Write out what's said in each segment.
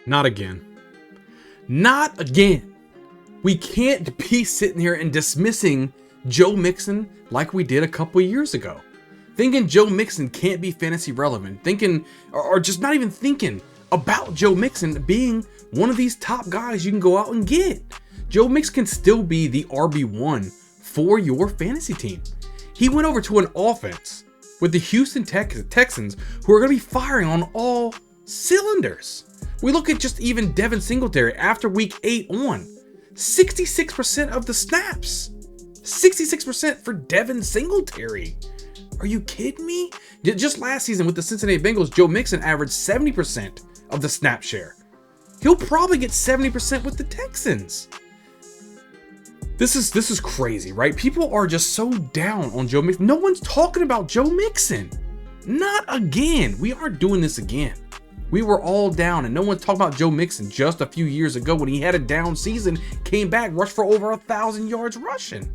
Not again. Not again. We can't be sitting here and dismissing Joe Mixon like we did a couple years ago. Thinking Joe Mixon can't be fantasy relevant. Thinking, or just not even thinking about Joe Mixon being one of these top guys you can go out and get. Joe Mixon can still be the RB1 for your fantasy team. He went over to an offense with the Houston Texans who are going to be firing on all cylinders. We look at just even Devin Singletary after week 8 on. 66% of the snaps. 66% for Devin Singletary. Are you kidding me? Just last season with the Cincinnati Bengals, Joe Mixon averaged 70% of the snap share. He'll probably get 70% with the Texans. This is crazy, right? People are just so down on Joe Mixon. No one's talking about Joe Mixon. Not again. We aren't doing this again. We were all down, and no one's talking about Joe Mixon just a few years ago when he had a down season, came back, rushed for over 1,000 yards rushing.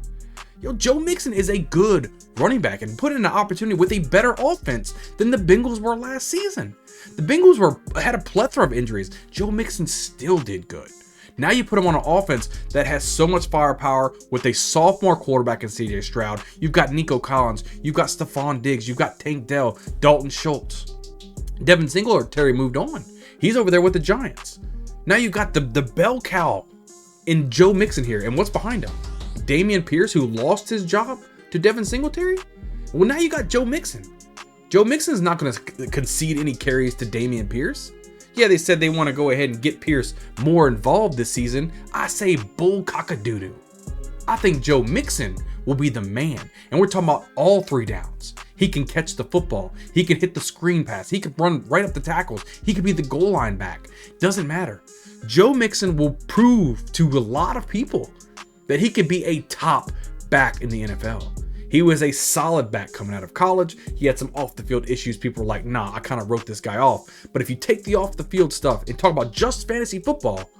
Yo, Joe Mixon is a good running back and put in an opportunity with a better offense than the Bengals were last season. The Bengals had a plethora of injuries. Joe Mixon still did good. Now you put him on an offense that has so much firepower with a sophomore quarterback in CJ Stroud. You've got Nico Collins. You've got Stephon Diggs. You've got Tank Dell, Dalton Schultz. Devin Singletary moved on. He's over there with the Giants. Now you've got the bell cow in Joe Mixon here. And what's behind him? Dameon Pierce, who lost his job to Devin Singletary? Well, now you got Joe Mixon. Joe Mixon's not going to concede any carries to Dameon Pierce. Yeah, they said they want to go ahead and get Pierce more involved this season. I say bull cock-a-doodoo. I think Joe Mixon will be the man. And we're talking about all 3 downs. He can catch the football. He can hit the screen pass. He can run right up the tackles. He could be the goal line back. Doesn't matter. Joe Mixon will prove to a lot of people that he could be a top back in the NFL. He was a solid back coming out of college. He had some off the field issues. People were like, nah, I kind of wrote this guy off. But if you take the off the field stuff and talk about just fantasy football,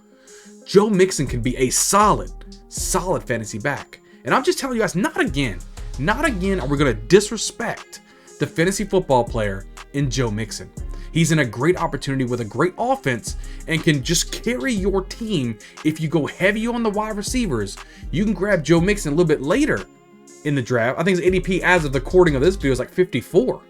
Joe Mixon can be a solid fantasy back. And I'm just telling you guys, not again are we going to disrespect the fantasy football player in Joe Mixon. He's in a great opportunity with a great offense and can just carry your team. If you go heavy on the wide receivers, you can grab Joe Mixon a little bit later in the draft. I think his ADP as of the recording of this video is like 54,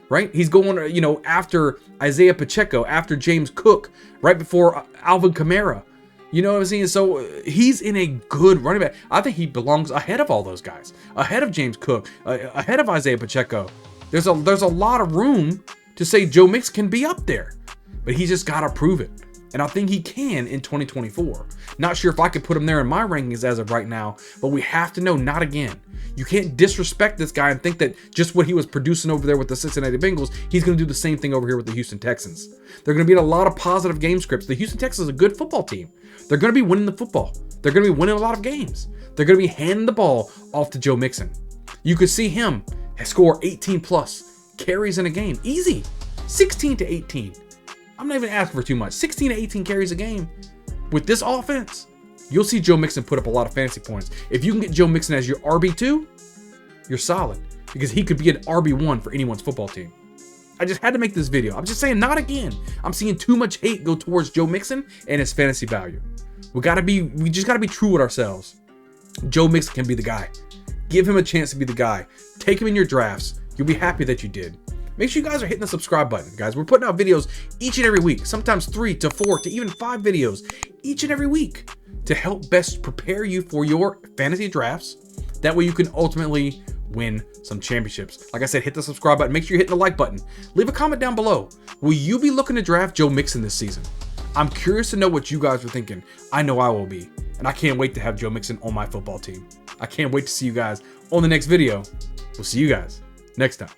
right? He's going, after Isaiah Pacheco, after James Cook, right before Alvin Kamara. You know what I'm saying? So he's in a good running back. I think he belongs ahead of all those guys, ahead of James Cook, ahead of Isaiah Pacheco. There's a lot of room to say Joe Mixon can be up there, but he's just got to prove it. And I think he can in 2024. Not sure if I could put him there in my rankings as of right now, but we have to know not again. You can't disrespect this guy and think that just what he was producing over there with the Cincinnati Bengals, he's going to do the same thing over here with the Houston Texans. They're going to be in a lot of positive game scripts. The Houston Texans is a good football team. They're going to be winning the football. They're going to be winning a lot of games. They're going to be handing the ball off to Joe Mixon. You could see him score 18 plus carries in a game. Easy. 16 to 18. I'm not even asking for too much. 16 to 18 carries a game. With this offense, you'll see Joe Mixon put up a lot of fantasy points. If you can get Joe Mixon as your RB2, you're solid. Because he could be an RB1 for anyone's football team. I just had to make this video. I'm just saying, not again. I'm seeing too much hate go towards Joe Mixon and his fantasy value. We just gotta be true with ourselves. Joe Mixon can be the guy. Give him a chance to be the guy. Take him in your drafts. You'll be happy that you did. Make sure you guys are hitting the subscribe button, guys. We're putting out videos each and every week, sometimes 3 to 4 to even 5 videos each and every week to help best prepare you for your fantasy drafts. That way you can ultimately win some championships. Like I said, hit the subscribe button. Make sure you're hitting the like button. Leave a comment down below. Will you be looking to draft Joe Mixon this season? I'm curious to know what you guys are thinking. I know I will be. And I can't wait to have Joe Mixon on my football team. I can't wait to see you guys on the next video. We'll see you guys next time.